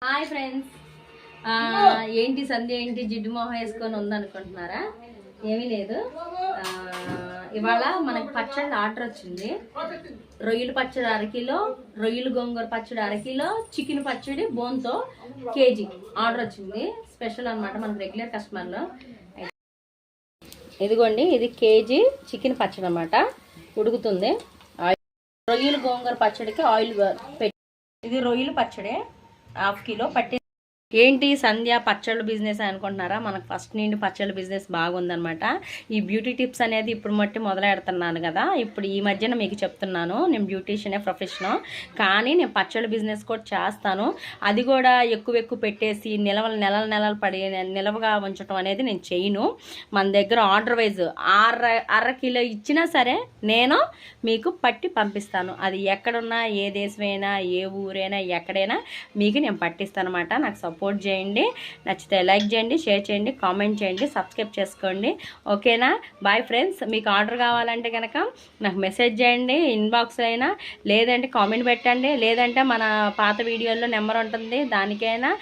Hi friends, ఏంటి సంధ్య ఏంటి జిడ్డు మొహం వేసుకొని ఉందనుకుంటున్నారా? ఏమీ లేదు. ఇవాళ మనకి పచ్చడి ఆర్డర్ వచ్చింది. రొయ్యల పచ్చడి అరకిలో, రొయ్యల గోంగూర పచ్చడి అరకిలో, చికెన్ పచ్చడి బోన్తో కేజీ ఆర్డర్ వచ్చింది. స్పెషల్ అనమాట మనకు రెగ్యులర్ కస్టమర్లో. ఇదిగోండి, ఇది కేజీ చికెన్ పచ్చడి అనమాట. ఉడుకుతుంది. రొయ్యల గోంగూర పచ్చడికి ఆయిల్ పెట్టి, ఇది రొయ్యల పచ్చడి 1/2 కిలో పట్టి. ఏంటి సంధ్య పచ్చళ్ళ బిజినెస్ అనుకుంటున్నారా? మనకు ఫస్ట్ నుండి పచ్చళ్ళ బిజినెస్ బాగుందనమాట. ఈ బ్యూటీ టిప్స్ అనేది ఇప్పుడు మట్టి మొదలెడుతున్నాను కదా, ఇప్పుడు ఈ మధ్యన మీకు చెప్తున్నాను. నేను బ్యూటీషియనే ప్రొఫెషను, కానీ నేను పచ్చళ్ళ బిజినెస్ కూడా చేస్తాను. అది కూడా ఎక్కువ పెట్టేసి నెలలు పడి నిలవగా ఉంచడం అనేది నేను చేయను. మన దగ్గర ఆర్డర్ వైజ్ అర కిలో ఇచ్చినా సరే నేను మీకు పట్టి పంపిస్తాను. అది ఎక్కడున్నా, ఏ దేశమైనా, ఏ ఊరైనా, ఎక్కడైనా మీకు నేను పట్టిస్తాను అనమాట. నాకు సపోర్ట్ చేయండి. నచ్చితే లైక్ చేయండి, షేర్ చేయండి, కామెంట్ చేయండి, సబ్స్క్రైబ్ చేసుకోండి. ఓకేనా? Bye friends. మీకు ఆర్డర్ కావాలంటే కనుక నాకు మెసేజ్ చేయండి, ఇన్బాక్స్ అయినా, లేదంటే కామెంట్ పెట్టండి, లేదంటే మన పాత వీడియోల్లో నెంబర్ ఉంటుంది, దానికైనా